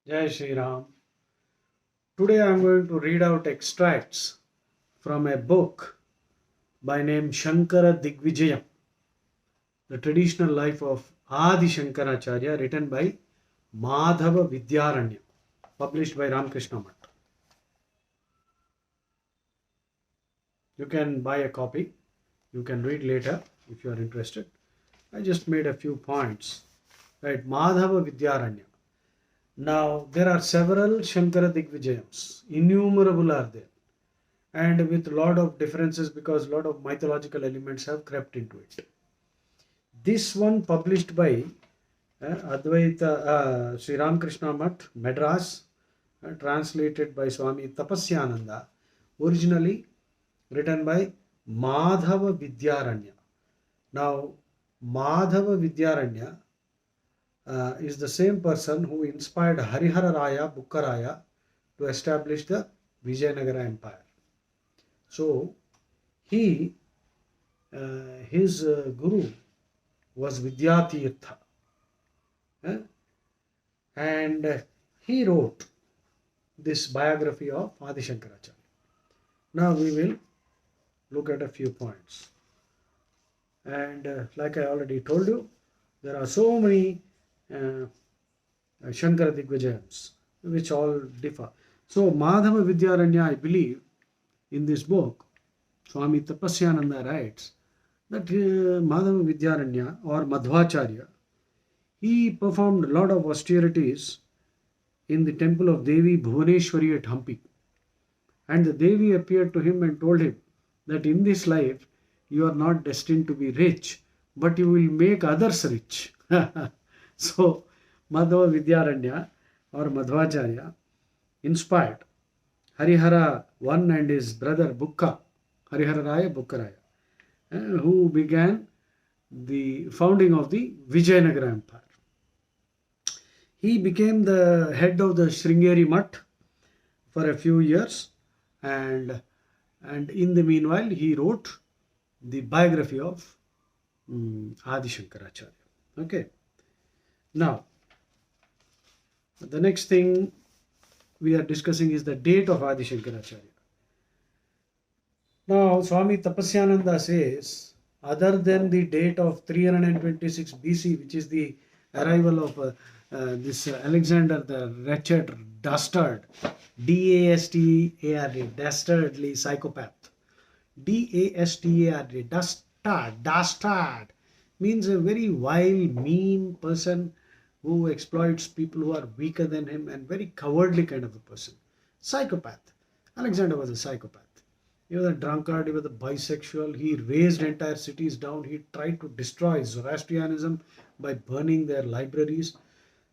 Jai Shri Ram. Today I am going to read out extracts from a book by name Sankara Digvijaya, the traditional life of Adi Shankaracharya, written by Madhava Vidyaranya, published by Ramakrishna Math. You can buy a copy. You can read later if you are interested. I just made a few points. Right, Madhava Vidyaranya. Now, there are several Shankara Digvijayams. Innumerable are there. And with a lot of differences because a lot of mythological elements have crept into it. This one published by Advaita Sri Ramakrishna Math, Madras, translated by Swami Tapasyananda, originally written by Madhava Vidyaranya. Now, Madhava Vidyaranya is the same person who inspired Harihara Raya, Bukkaraya to establish the Vijayanagara Empire. So, his guru was Vidyatirtha, and he wrote this biography of Adi Shankaracharya. Now we will look at a few points. And like I already told you, there are so many Shankara Digvijayams which all differ. So Madhava Vidyaranya, I believe, in this book, Swami Tapasyananda writes that Madhava Vidyaranya or Madhvacharya, he performed a lot of austerities in the temple of Devi Bhuvaneshwari at Hampi. And the Devi appeared to him and told him that in this life you are not destined to be rich, but you will make others rich. So Madhava Vidyaranya or Madhvacharya inspired Harihara I and his brother Bukka, Harihara Raya, Bukkaraya, who began the founding of the Vijayanagara Empire. He became the head of the Sringeri Math for a few years, and in the meanwhile he wrote the biography of Adi Shankaracharya. Okay. Now, the next thing we are discussing is the date of Adi Shankaracharya. Now, Swami Tapasyananda says, other than the date of 326 BC, which is the arrival of this Alexander the wretched dastard, D-A-S-T-A-R-D, dastardly psychopath. D-A-S-T-A-R-D, dastard means a very vile, mean person who exploits people who are weaker than him and very cowardly kind of a person. Psychopath. Alexander was a psychopath. He was a drunkard, he was a bisexual, he razed entire cities down, he tried to destroy Zoroastrianism by burning their libraries.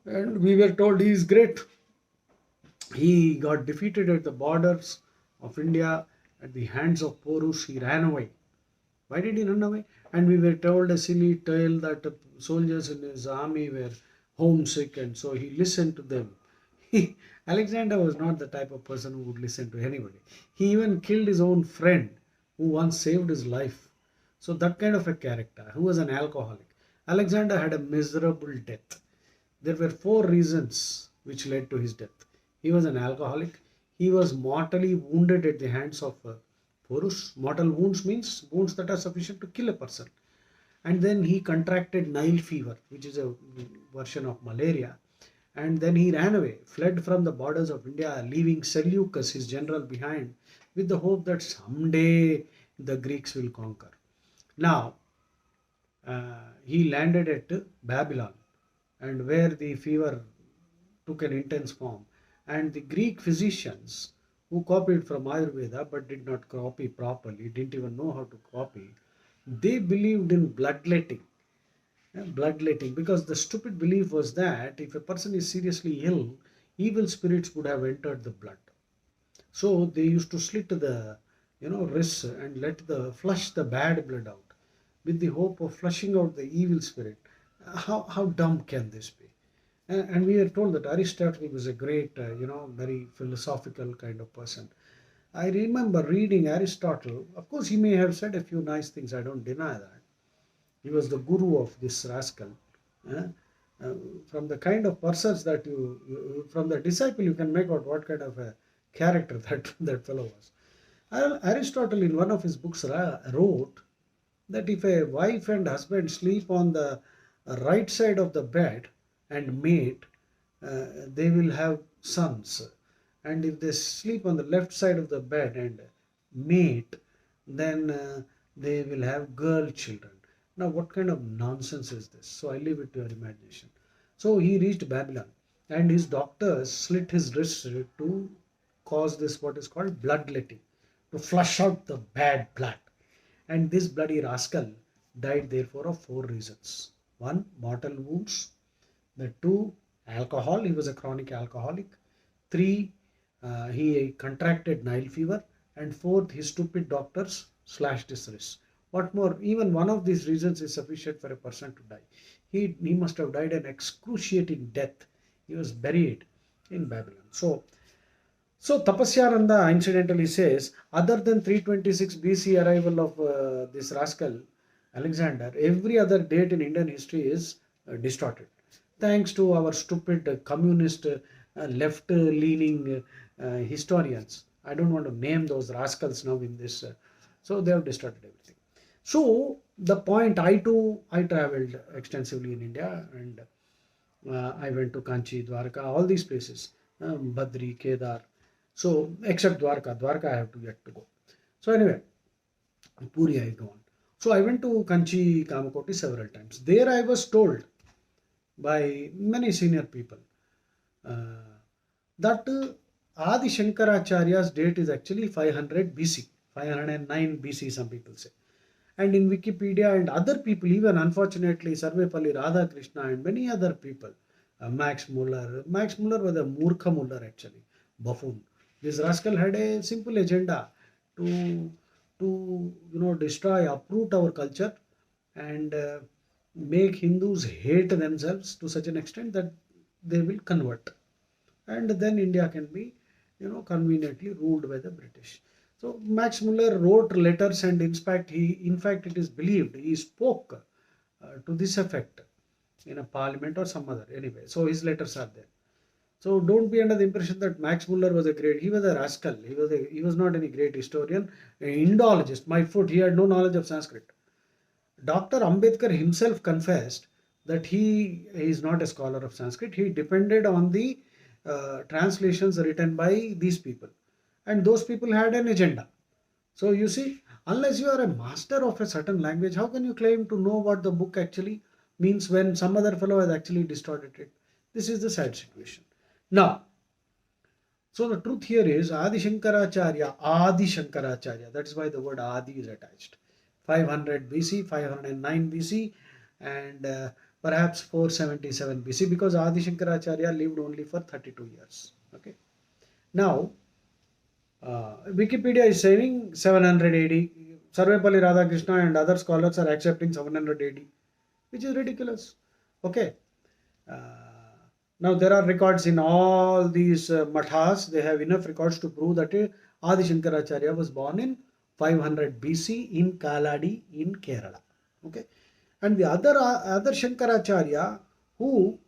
And we were told he is great. He got defeated at the borders of India at the hands of Porus. He ran away. Why did he run away? And we were told a silly tale that soldiers in his army were homesick, and so he listened to them. Alexander was not the type of person who would listen to anybody. He even killed his own friend who once saved his life. So that kind of a character, who was an alcoholic. Alexander had a miserable death. There were 4 reasons which led to his death. He was an alcoholic. He was mortally wounded at the hands of Porus. Mortal wounds means wounds that are sufficient to kill a person. And then he contracted Nile fever, which is a version of malaria. And then he ran away, fled from the borders of India, leaving Seleucus, his general, behind, with the hope that someday the Greeks will conquer. Now, he landed at Babylon, and where the fever took an intense form. And the Greek physicians who copied from Ayurveda but did not copy properly, didn't even know how to copy, they believed in bloodletting. Bloodletting, because the stupid belief was that if a person is seriously ill, evil spirits would have entered the blood. So they used to slit the wrists and flush the bad blood out with the hope of flushing out the evil spirit. How dumb can this be? And we are told that Aristotle was a great, very philosophical kind of person. I remember reading Aristotle. Of course, he may have said a few nice things. I don't deny that. He was the guru of this rascal. Uh, from the kind of persons that from the disciple, you can make out what kind of a character that fellow was. Aristotle, in one of his books, wrote that if a wife and husband sleep on the right side of the bed and mate, they will have sons. And if they sleep on the left side of the bed and mate, then they will have girl children. Now, what kind of nonsense is this? So I leave it to your imagination. So he reached Babylon, and his doctors slit his wrists to cause this what is called bloodletting, to flush out the bad blood. And this bloody rascal died therefore of four reasons. One, mortal wounds. The two, alcohol. He was a chronic alcoholic. Three, he contracted Nile fever. And fourth, his stupid doctors slashed his wrist. What more? Even one of these reasons is sufficient for a person to die. He must have died an excruciating death. He was buried in Babylon. So Tapasyananda incidentally says, other than 326 BC arrival of this rascal Alexander, every other date in Indian history is distorted. Thanks to our stupid communist left-leaning historians. I don't want to name those rascals now in this. So they have distorted everything. So the point, I traveled extensively in India, and I went to Kanchi, Dwarka, all these places, Badri, Kedar. So, except Dwarka I have to yet to go. So anyway, Puri I go on. So I went to Kanchi, Kamakoti several times. There I was told by many senior people that Adi Shankaracharya's date is actually 500 BC, 509 BC, some people say. And in Wikipedia and other people, even unfortunately, Sarvepalli Radhakrishna and many other people, Max Muller was a Murkha Muller actually, buffoon. This rascal had a simple agenda to destroy, uproot our culture and make Hindus hate themselves to such an extent that they will convert. And then India can be, conveniently ruled by the British. So Max Muller wrote letters, and in fact, it is believed he spoke to this effect in a parliament or some other. Anyway, so his letters are there. So don't be under the impression that Max Muller was he was a rascal. He was not any great historian, an Indologist. My foot, he had no knowledge of Sanskrit. Dr. Ambedkar himself confessed that he is not a scholar of Sanskrit. He depended on the translations written by these people. And those people had an agenda. So you see, unless you are a master of a certain language, how can you claim to know what the book actually means when some other fellow has actually distorted it? This is the sad situation. Now, so the truth here is Adi Shankaracharya, that is why the word Adi is attached. 500 BC, 509 BC, and perhaps 477 BC, because Adi Shankaracharya lived only for 32 years. Okay. Now, Wikipedia is saying 700 AD. Sarvepalli Radhakrishna and other scholars are accepting 700 AD, which is ridiculous. Okay. Now there are records in all these mathas. They have enough records to prove that Adi Shankaracharya was born in 500 BC in Kaladi in Kerala. Okay, and the other Shankaracharya who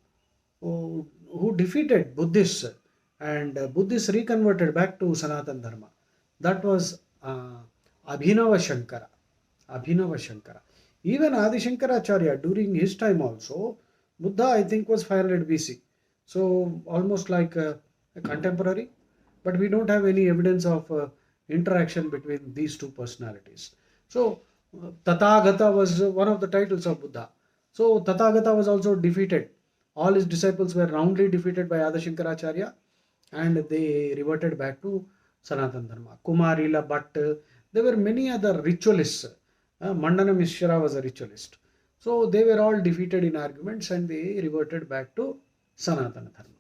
defeated Buddhists, and Buddhists reconverted back to Sanatana Dharma. That was Abhinava Shankara. Even Adi Shankaracharya, during his time also, Buddha I think was 500 BC. So almost like a contemporary, but we don't have any evidence of interaction between these two personalities. So Tathagata was one of the titles of Buddha. So Tathagata was also defeated. All his disciples were roundly defeated by Adi Shankaracharya, and they reverted back to Sanatana Dharma. Kumarila Bhatt, there were many other ritualists. Mandana Mishra was a ritualist. So they were all defeated in arguments, and they reverted back to Sanatana Dharma.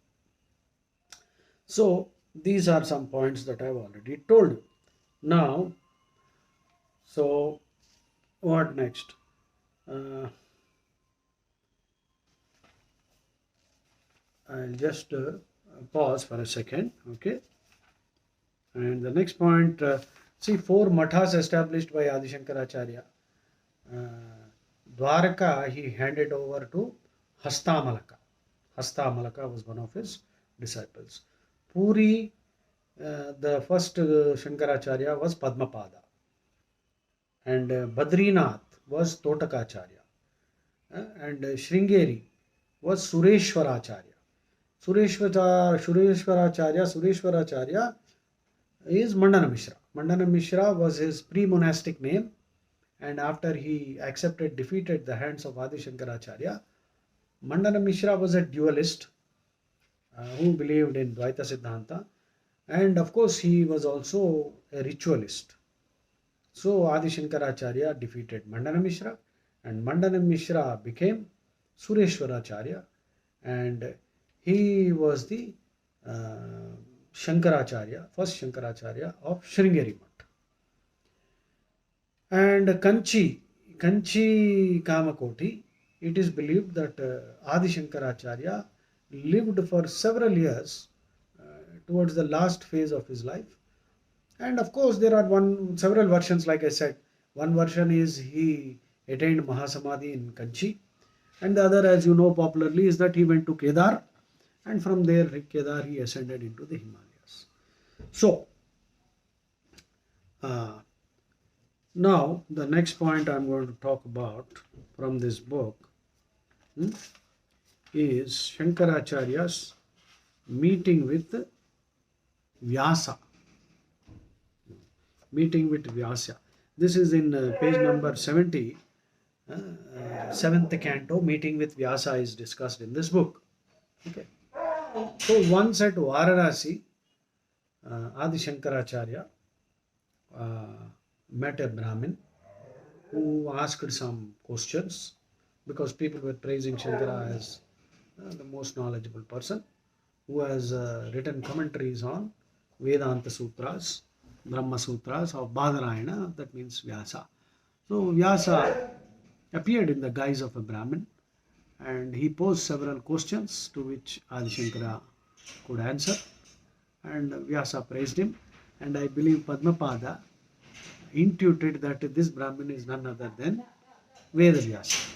So these are some points that I have already told you. Now, so what next? I'll just pause for a second. Okay. And the next point, see, 4 mathas established by Adi Shankaracharya. Dwarka he handed over to Hastamalaka. Hastamalaka was one of his disciples. Puri, the first Shankaracharya was Padmapada. And Badrinath was Totakacharya. And Sringeri was Sureshwaracharya. Sureshwaracharya is Mandana Mishra. Mandana Mishra was his pre-monastic name, and after he defeated the hands of Adi Shankaracharya, Mandana Mishra was a dualist who believed in Dvaita Siddhanta, and of course he was also a ritualist. So Adi Shankaracharya defeated Mandana Mishra, and Mandana Mishra became Sureshwaracharya, and he was the Shankaracharya, first Shankaracharya of Sringeri Mutt. And Kanchi Kamakoti, it is believed that Adi Shankaracharya lived for several years towards the last phase of his life. And of course, there are several versions, like I said. One version is he attained Mahasamadhi in Kanchi, and the other, as you know popularly, is that he went to Kedar, and from there, Kedar, he ascended into the Himalayas. So, now the next point I'm going to talk about from this book is Shankaracharya's meeting with Vyasa. Meeting with Vyasa. This is in page number 70. 7th canto, meeting with Vyasa is discussed in this book. Okay. So once at Varanasi, Adi Shankaracharya met a Brahmin who asked some questions, because people were praising Shankara as the most knowledgeable person who has written commentaries on Vedanta Sutras, Brahma Sutras of Badarayana, that means Vyasa. So Vyasa appeared in the guise of a Brahmin, and he posed several questions to which Adi Shankara could answer, and Vyasa praised him, and I believe Padmapada intuited that this Brahmin is none other than Vedavyasa.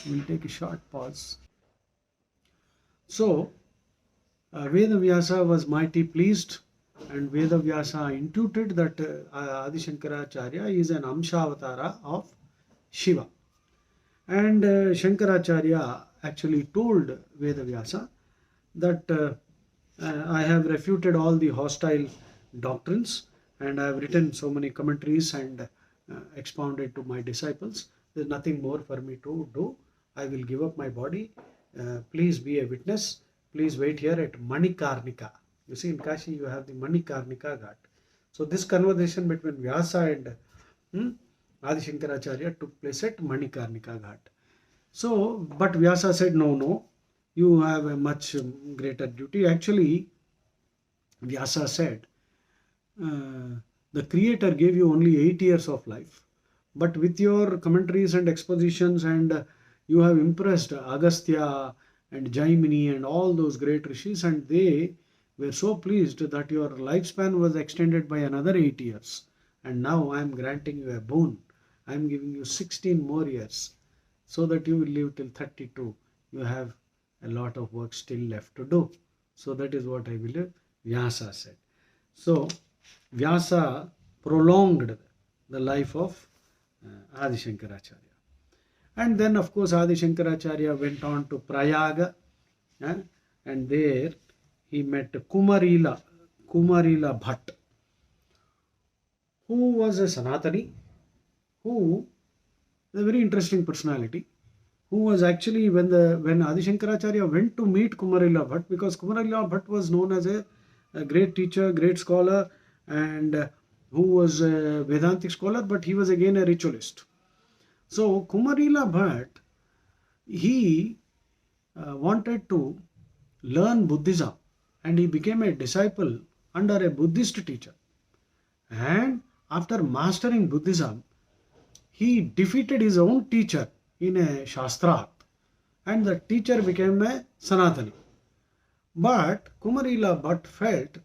We'll take a short pause. So Vedavyasa was mighty pleased, and Vedavyasa intuited that Adi Shankaracharya is an Amshavatara of Shiva. And Shankaracharya actually told Vedavyasa that I have refuted all the hostile doctrines, and I have written so many commentaries and expounded to my disciples. There is nothing more for me to do. I will give up my body. Please be a witness. Please wait here at Manikarnika. You see, in Kashi you have the Manikarnika Ghat. So this conversation between Vyasa and Adi Shankaracharya took place at Manikarnika Ghat. So, but Vyasa said, no, you have a much greater duty. Actually, Vyasa said, the Creator gave you only 8 years of life, but with your commentaries and expositions, and you have impressed Agastya and Jaimini and all those great rishis, and they were so pleased that your lifespan was extended by another 8 years. And now I am granting you a boon. I am giving you 16 more years so that you will live till 32. You have a lot of work still left to do. So that is what I believe Vyasa said. So Vyasa prolonged the life of Adi Shankaracharya. And then of course Adi Shankaracharya went on to Prayaga, and there he met Kumarila Bhatt, who was a Sanatani, who is a very interesting personality, who was actually, when Adi Shankaracharya went to meet Kumarila Bhatt, because Kumarila Bhatt was known as a great teacher, great scholar, and who was a Vedantic scholar, but he was again a ritualist. So Kumarila Bhatt, he wanted to learn Buddhism, and he became a disciple under a Buddhist teacher. And after mastering Buddhism, he defeated his own teacher in a Shastrat, and the teacher became a Sanatani. But Kumarila Bhatt felt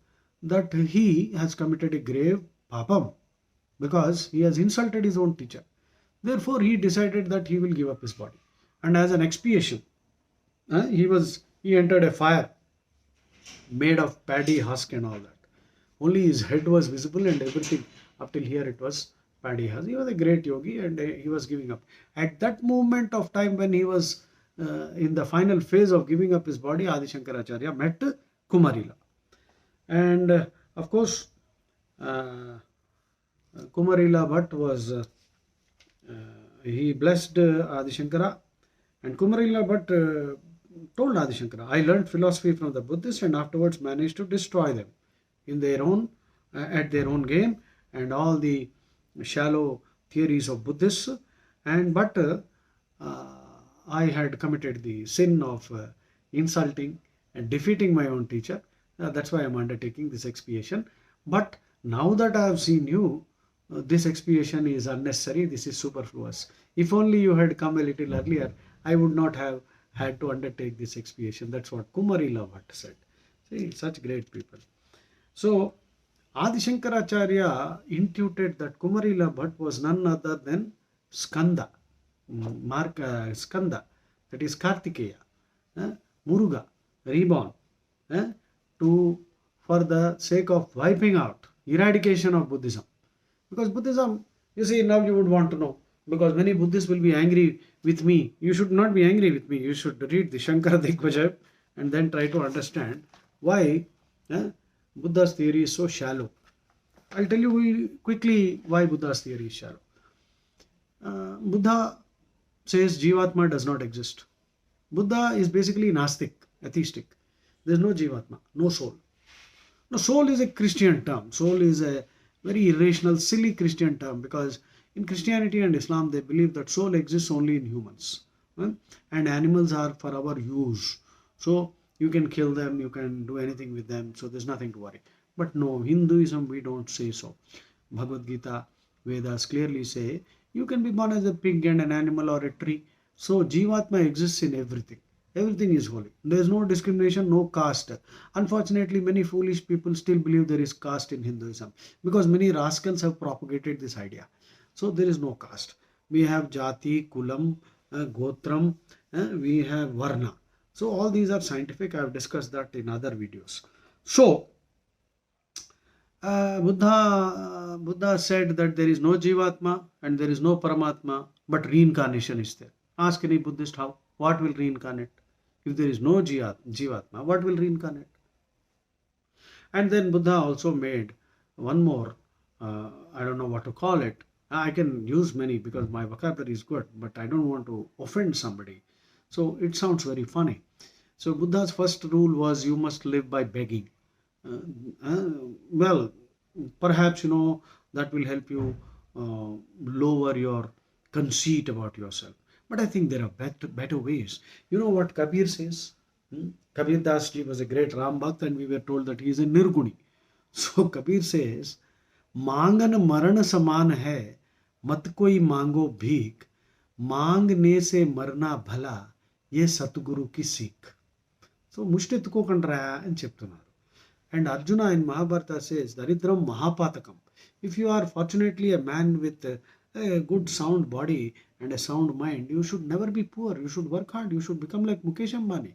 that he has committed a grave papam because he has insulted his own teacher. Therefore, he decided that he will give up his body. And as an expiation, he was He entered a fire made of paddy husk and all that. Only his head was visible and everything up till here it was paddy husk. He was a great yogi and he was giving up. At that moment of time when he was in the final phase of giving up his body, Adi Shankaracharya met Kumarila. And of course, uh, Kumarila Bhatt was, he blessed Adi Shankara, and Kumarila Bhatt told Adi Shankara, I learned philosophy from the Buddhists and afterwards managed to destroy them in their own, at their own game, and all the shallow theories of Buddhists. And but I had committed the sin of insulting and defeating my own teacher. That's why I'm undertaking this expiation. But now that I have seen you, this expiation is unnecessary. This is superfluous. If only you had come a little earlier, I would not have had to undertake this expiation. That's what Kumarila Bhatt said. See, such great people. So, Adi Shankaracharya intuited that Kumarila Bhatt was none other than Skanda, Skanda, that is Kartikeya, Muruga, reborn, to for the sake of wiping out, eradication of Buddhism. Because Buddhism, you see, now you would want to know, because many Buddhists will be angry with me. You should not be angry with me. You should read the Shankara Digvijaya and then try to understand why Buddha's theory is so shallow. I'll tell you quickly why Buddha's theory is shallow. Buddha says Jivatma does not exist. Buddha is basically Nastic, atheistic. There is no Jivatma, no soul. Now, soul is a Christian term. Soul is a very irrational, silly Christian term, because in Christianity and Islam they believe that soul exists only in humans, and animals are for our use. So you can kill them, you can do anything with them, so there's nothing to worry. But no, Hinduism, we don't say so. Bhagavad Gita, Vedas clearly say you can be born as a pig and an animal or a tree. So Jivatma exists in everything. Everything is holy. There is no discrimination, no caste. Unfortunately, many foolish people still believe there is caste in Hinduism, because many rascals have propagated this idea. So there is no caste. We have Jati, Kulam, Gotram, we have Varna. So all these are scientific. I have discussed that in other videos. So Buddha said that there is no Jivatma and there is no Paramatma, but reincarnation is there. Ask any Buddhist how. What will reincarnate? If there is no Jivatma, what will reincarnate? And then Buddha also made one more, I don't know what to call it. I can use many because my vocabulary is good, but I don't want to offend somebody. So it sounds very funny. So Buddha's first rule was you must live by begging. Well, perhaps that will help you lower your conceit about yourself. But I think there are better ways. You know what Kabir says? Kabir Das ji was a great Ram Bhakt, and we were told that he is a Nirguni. So Kabir says, मांगन मरण समान है, मत कोई मांगो भीख, मांगने से मरना भला, ये सतगुरु की सीख. So ముష్టెత్తుకోకండ్రా అని చెప్తున్నారు. And Arjuna in Mahabharata says, Daridram Mahapatakam. If you are fortunately a man with a good sound body and a sound mind, you should never be poor. You should work hard. You should become like Mukesh Ambani.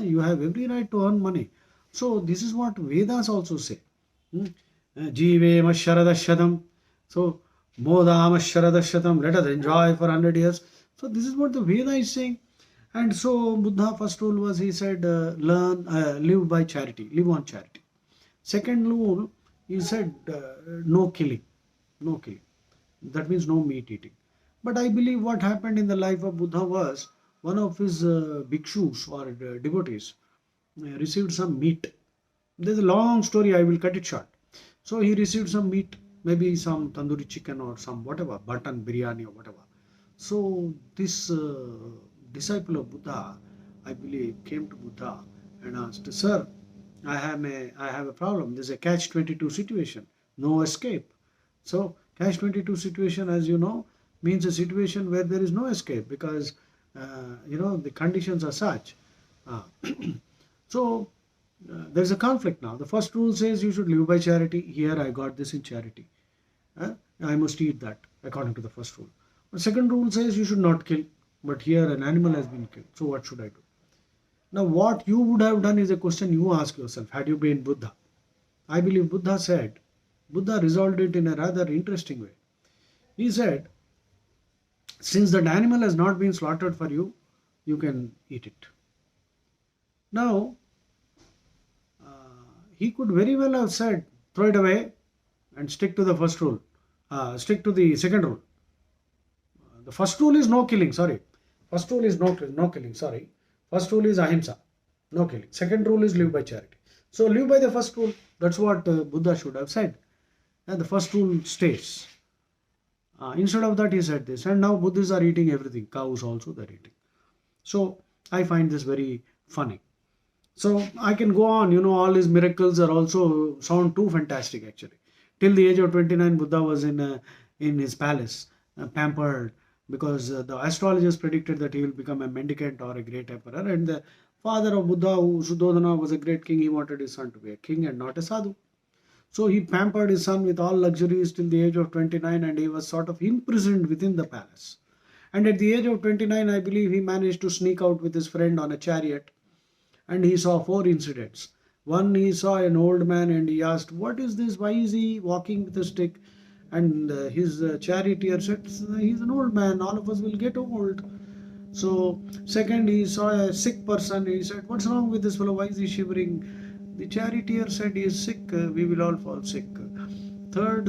You have every right to earn money. So this is what Vedas also say. Jeevema Sharadashadam. So Modama Sharadashatam. Let us enjoy for 100 years. So this is what the Veda is saying. And so Buddha first rule was, he said, live by charity, live on charity. Second rule, he said, no killing, no killing. That means no meat eating. But I believe what happened in the life of Buddha was, one of his bhikshus or devotees received some meat. There's a long story, I will cut it short. So he received some meat, maybe some tandoori chicken or some whatever, button biryani or whatever. So this disciple of Buddha, I believe, came to Buddha and asked, Sir, I have a problem. There's a catch-22 situation, no escape. So catch-22 situation, as you know, means a situation where there is no escape, because the conditions are such. So there's a conflict now. The first rule says you should live by charity. Here I got this in charity. I must eat that according to the first rule. The second rule says you should not kill. But here an animal has been killed. So what should I do? Now, what you would have done is a question you ask yourself had you been Buddha. I believe Buddha resolved it in a rather interesting way. He said, since that animal has not been slaughtered for you, you can eat it. Now, he could very well have said, throw it away and stick to the first rule, stick to the second rule. The first rule is no killing, sorry. First rule is no killing, sorry. First rule is ahimsa, no killing. Second rule is live by charity. So live by the first rule. That's what Buddha should have said. And the first rule states. Instead of that, he said this. And now Buddhists are eating everything. Cows also they're eating. So I find this very funny. So I can go on, all these miracles are also sound too fantastic actually. Till the age of 29, Buddha was in his palace, pampered, because the astrologers predicted that he will become a mendicant or a great emperor. And the father of Buddha, Suddhodana, was a great king. He wanted his son to be a king and not a sadhu. So he pampered his son with all luxuries till the age of 29, and he was sort of imprisoned within the palace. And at the age of 29, I believe he managed to sneak out with his friend on a chariot, and he saw 4 incidents. One, he saw an old man and he asked, "What is this? Why is he walking with a stick?" And his charioteer said, "He's an old man, all of us will get old." So, second, he saw a sick person. He said, "What's wrong with this fellow? Why is he shivering?" The charioteer said, "He is sick, we will all fall sick." Third,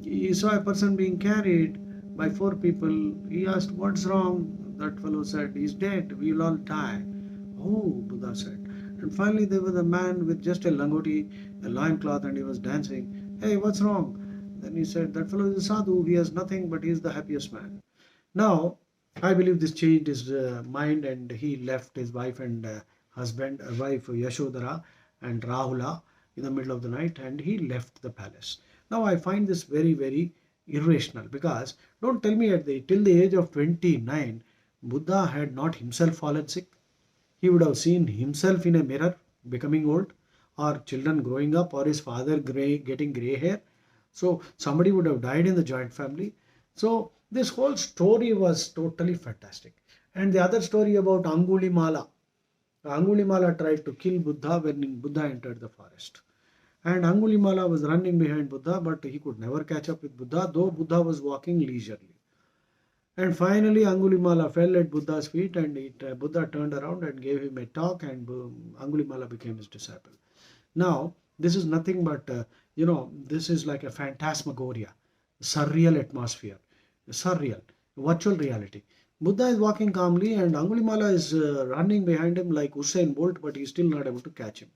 he saw a person being carried by 4 people. He asked, "What's wrong?" That fellow said, "He's dead, we will all die." "Oh," Buddha said. And finally, there was a man with just a langoti, a loincloth, and he was dancing. "Hey, what's wrong?" Then he said, "That fellow is a sadhu, he has nothing, but he is the happiest man." Now, I believe this changed his mind, and he left his wife and wife Yashodhara and Rahula in the middle of the night, and he left the palace. Now, I find this very, very irrational, because don't tell me till the age of 29, Buddha had not himself fallen sick. He would have seen himself in a mirror becoming old, or children growing up, or his father getting gray hair. So somebody would have died in the joint family. So this whole story was totally fantastic. And the other story about Angulimala. Angulimala tried to kill Buddha when Buddha entered the forest. And Angulimala was running behind Buddha, but he could never catch up with Buddha, though Buddha was walking leisurely. And finally, Angulimala fell at Buddha's feet, and Buddha turned around and gave him a talk, and Angulimala became his disciple. Now, this is nothing but, this is like a phantasmagoria, surreal atmosphere, surreal, virtual reality. Buddha is walking calmly, and Angulimala is running behind him like Usain Bolt, but he's still not able to catch him,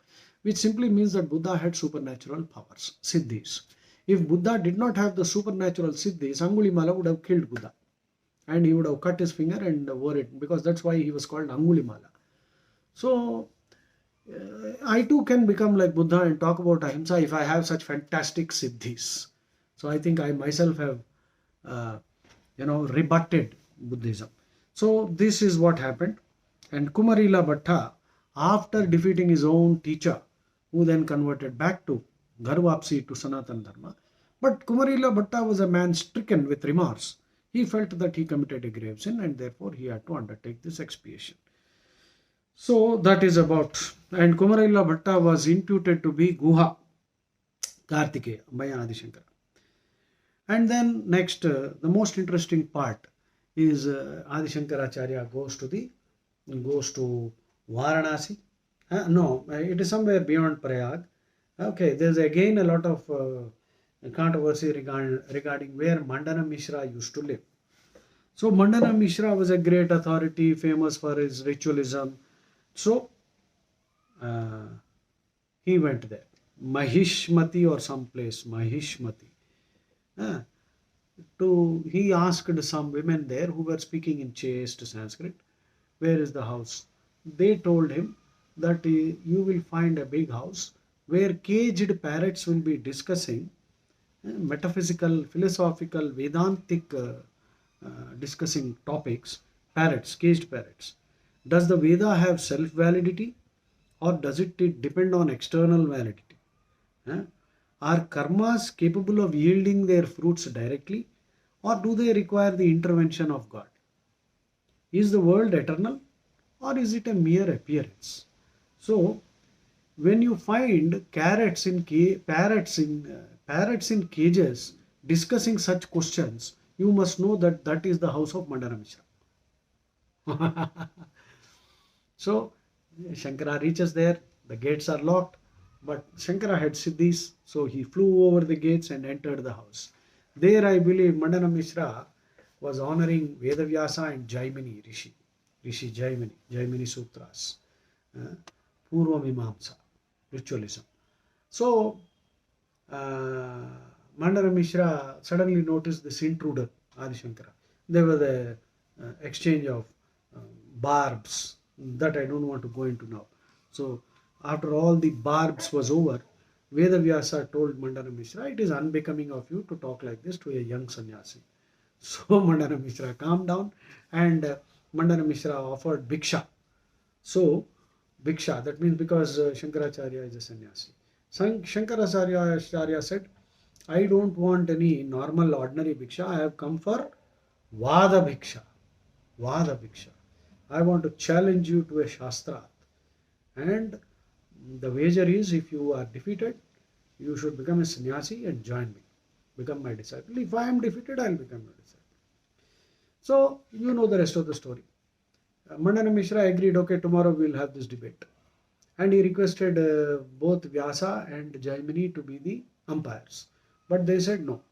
which simply means that Buddha had supernatural powers, siddhis. If Buddha did not have the supernatural siddhis, Angulimala would have killed Buddha. And he would have cut his finger and wore it, because that's why he was called Angulimala. So, I too can become like Buddha and talk about ahimsa if I have such fantastic siddhis. So I think I myself have, rebutted Buddhism. So this is what happened. And Kumarila Bhatta, after defeating his own teacher, who then converted back to Garvapsi to Sanatana Dharma, but Kumarila Bhatta was a man stricken with remorse. He felt that he committed a grave sin, and therefore he had to undertake this expiation. So that is about, and Kumarila Bhatta was imputed to be Guha Kartikeya by Adi Shankara. And then next, the most interesting part is Adi Shankaracharya goes to Varanasi. No, it is somewhere beyond Prayag. Okay, there's again a lot of controversy regarding where Mandana Mishra used to live. So Mandana Mishra was a great authority, famous for his ritualism. So he went there, Mahishmati or some place, Mahishmati. He asked some women there who were speaking in chaste Sanskrit, "Where is the house?" They told him that you will find a big house where caged parrots will be discussing metaphysical, philosophical, Vedantic discussing topics. Parrots, caged parrots. Does the Veda have self-validity, or does it depend on external validity? Are karmas capable of yielding their fruits directly, or do they require the intervention of God? Is the world eternal, or is it a mere appearance? So when you find parrots in cages discussing such questions, you must know that that is the house of Mandana Mishra. So Shankara reaches there, the gates are locked, but Shankara had siddhis, so he flew over the gates and entered the house. There, I believe Mandana Mishra was honoring Vedavyasa and Jaimini Rishi, Jaimini Sutras, uh, Purva Mimamsa, ritualism. So, uh, Mandana Mishra suddenly noticed this intruder, Adi Shankara. There was a exchange of uh, barbs that I don't want to go into now. So, after all the barbs was over, Vedavyasa told Mandana Mishra, it is unbecoming of you to talk like this to a young sannyasi. So Mandana Mishra calmed down, and Mandana Mishra offered Bhiksha. So Bhiksha, that means because Shankaracharya is a sannyasi. Shankaracharya said, I don't want any normal ordinary Bhiksha, I have come for Vada Bhiksha. Vada Bhiksha. I want to challenge you to a Shastra. And the wager is, if you are defeated, you should become a sannyasi and join me. Become my disciple. If I am defeated, I will become your disciple. So, you know the rest of the story. Mandana Mishra agreed, okay, tomorrow we will have this debate. And he requested both Vyasa and Jaimini to be the umpires. But they said, no,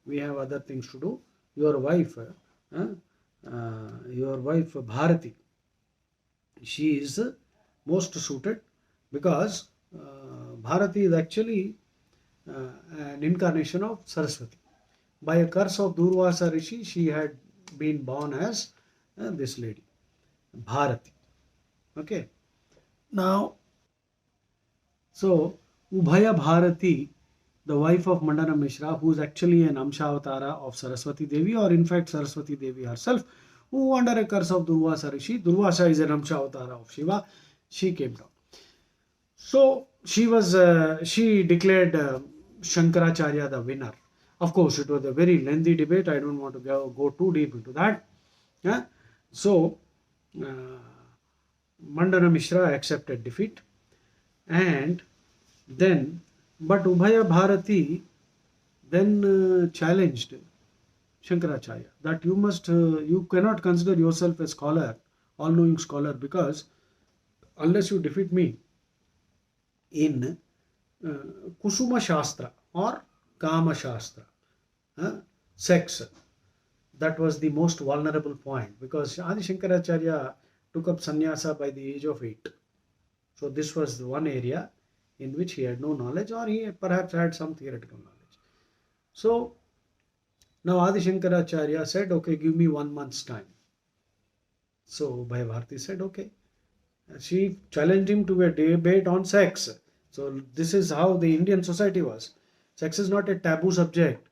we have other things to do. Your wife Bharati, she is most suited, because Bharati is actually an incarnation of Saraswati. By a curse of Durvasa Rishi, she had been born as this lady, Bharati. Okay. Now, so Ubhaya Bharati, the wife of Mandana Mishra, who is actually an Amsha Avatara of Saraswati Devi, or in fact Saraswati Devi herself, who under a curse of Durvasa Rishi, Durvasa is an Amsha Avatara of Shiva, she came down. So she declared Shankaracharya the winner. Of course, it was a very lengthy debate. I don't want to go too deep into that. Yeah? So Mandana Mishra accepted defeat, and then, but Ubhaya Bharati then challenged Shankaracharya that you cannot consider yourself a scholar, all-knowing scholar, because unless you defeat me in Kusuma Shastra or Kama Shastra, sex, that was the most vulnerable point, because Adi Shankaracharya took up sannyasa by the age of 8. So this was the one area in which he had no knowledge, or he perhaps had some theoretical knowledge. So now Adi Shankaracharya said, okay, give me 1 month's time. So Bharati said, okay. She challenged him to a debate on sex. So this is how the Indian society was. Sex is not a taboo subject.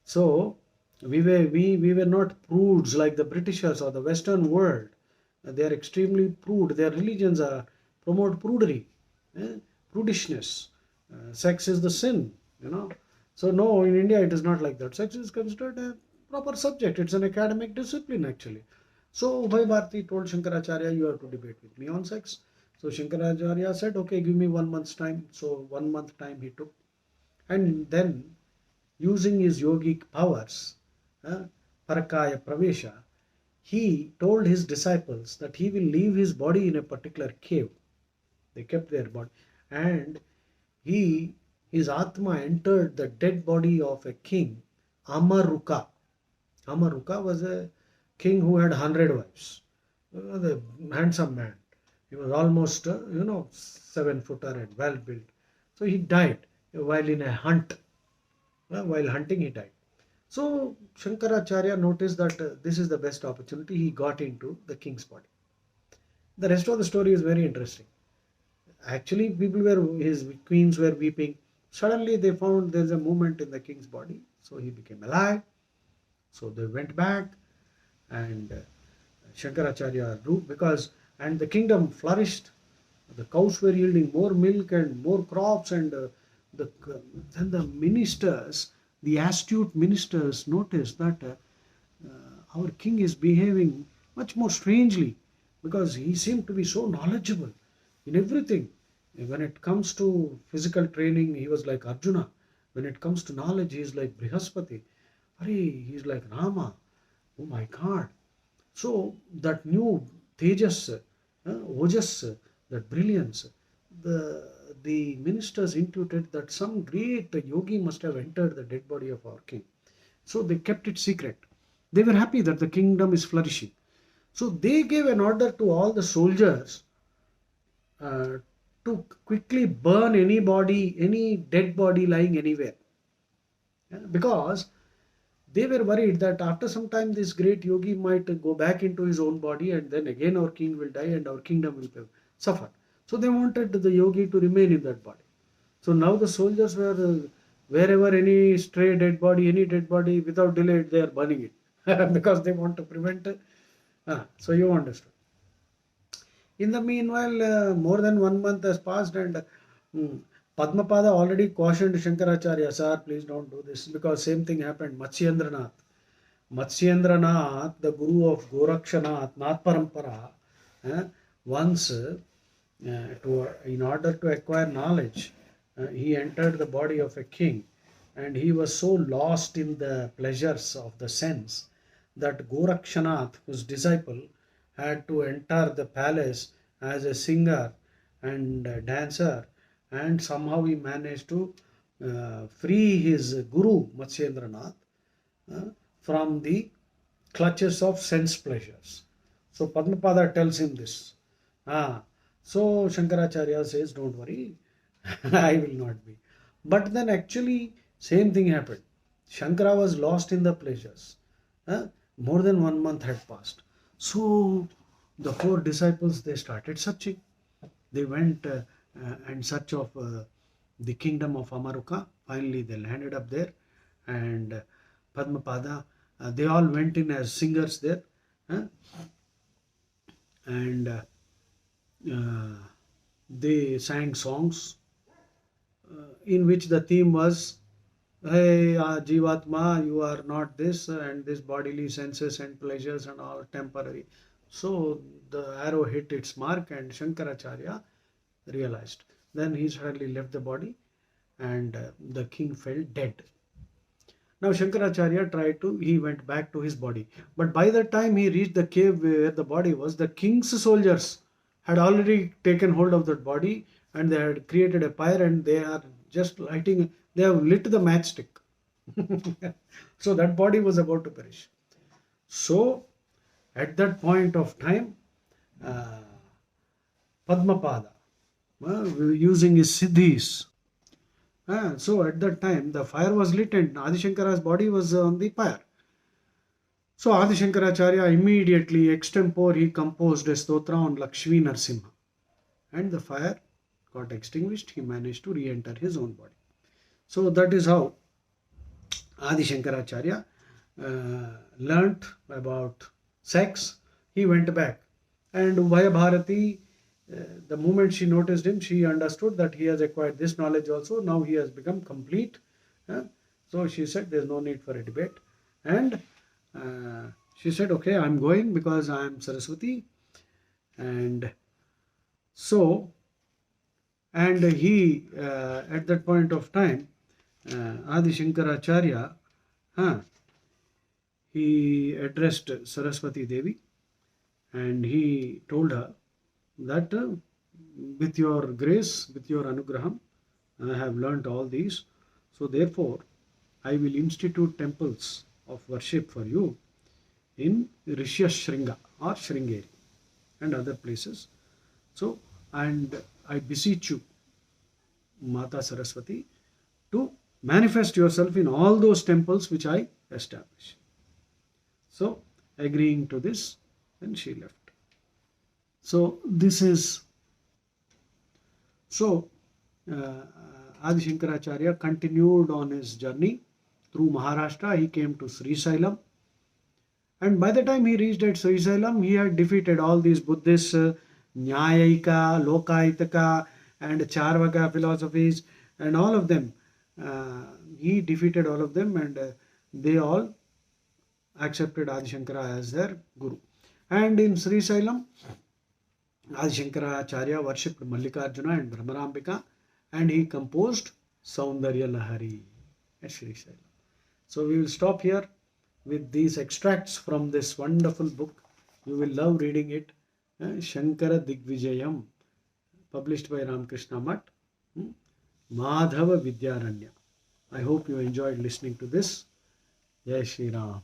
So we were not prudes like the Britishers or the Western world. They are extremely prude. Their religions are promote prudery, prudishness. Sex is the sin, So no, in India it is not like that. Sex is considered a proper subject. It's an academic discipline actually. So Ubhay Bharati told Shankaracharya, you have to debate with me on sex. So Shankaracharya said, okay, give me 1 month's time. So 1 month time he took. And then, using his yogic powers, Parakaya Pravesha, he told his disciples that he will leave his body in a particular cave. They kept their body. And his Atma entered the dead body of a king, Amaruka. Amaruka was a king who had 100 wives. The handsome man. He was almost, 7-footer and well built. So he died while in a hunt. While hunting, he died. So Shankaracharya noticed that this is the best opportunity. He got into the king's body. The rest of the story is very interesting. Actually, his queens were weeping. Suddenly they found there's a movement in the king's body. So he became alive. So they went back, and Shankaracharya ruled and the kingdom flourished. The cows were yielding more milk and more crops, and then the ministers, the astute ministers, noticed that our king is behaving much more strangely. because he seemed to be so knowledgeable in everything. When it comes to physical training, he was like Arjuna. When it comes to knowledge, he is like Brihaspati. He is like Rama. Oh my God. So that new Tejas, Ojas, that brilliance, the the ministers intuited that some great yogi must have entered the dead body of our king. So they kept it secret. They were happy that the kingdom is flourishing. So they gave an order to all the soldiers uh, to quickly burn any body, any dead body lying anywhere. Because they were worried that after some time this great yogi might go back into his own body and then again our king will die and our kingdom will suffer. So they wanted the yogi to remain in that body. So now the soldiers were, wherever any stray dead body, any dead body, without delay they are burning it because they want to prevent. So you understood. In the meanwhile, more than 1 month has passed, and Padmapada already cautioned Shankaracharya, sir, please don't do this, because same thing happened. Matsyendranath, the guru of Gorakshanath, Nath Parampara, once, in order to acquire knowledge, he entered the body of a king, and he was so lost in the pleasures of the sense that Gorakshanath, his disciple, had to enter the palace as a singer and a dancer, and somehow he managed to free his guru Matsyendranath uh, from the clutches of sense pleasures. So Padmapada tells him this. So Shankaracharya says, don't worry, I will not be. But then actually, same thing happened. Shankara was lost in the pleasures. More than 1 month had passed. So the four disciples, they started searching. They went in search of the kingdom of Amaruka. Finally, they landed up there, and Padmapada, they all went in as singers there, and they sang songs in which the theme was, hey, Jivatma, you are not this, and this bodily senses and pleasures and all temporary. So the arrow hit its mark, and Shankaracharya realized. Then he suddenly left the body, and the king fell dead. Now Shankaracharya he went back to his body. But by the time he reached the cave where the body was, the king's soldiers had already taken hold of that body, and they had created a pyre, and they are just lighting, they have lit the matchstick. So that body was about to perish. So at that point of time, uh, Padmapada, using his siddhis, so at that time the fire was lit and Adi Shankara's body was on the pyre. So Adi Shankaracharya immediately extempore he composed a stotra on Lakshmi Narsimha, and the fire got extinguished. He managed to re-enter his own body. So that is how Adi Shankaracharya learnt about sex. He went back, and Ubhaya Bharati, the moment she noticed him, she understood that he has acquired this knowledge also. Now he has become complete. So she said, there's no need for a debate. And she said, okay, I'm going because I'm Saraswati. And so, and he, at that point of time, Adi Shankaracharya, he addressed Saraswati Devi, and he told her that with your grace, with your anugraham, I have learnt all these. So therefore, I will institute temples of worship for you in Rishyashringa or Sringeri and other places. So, and I beseech you, Mata Saraswati, to manifest yourself in all those temples which I establish. So, agreeing to this, then she left. So this is, so Adi Shankaracharya continued on his journey through Maharashtra. He came to Srisailam, and by the time he reached at Srisailam, he had defeated all these Buddhist Nyayika, Lokaitaka and Charvaka philosophies, and all of them. He defeated all of them, and they all accepted Adi Shankara as their guru. And in Srisailam, Adi Shankaracharya worshipped Mallikarjuna and Brahmarambika, and he composed Saundarya Lahari at Srisailam. So we will stop here with these extracts from this wonderful book. You will love reading it. Shankara Digvijayam, published by Ramakrishna Mutt. Madhava Vidyaranya. I hope you enjoyed listening to this. Jai Shri Ram.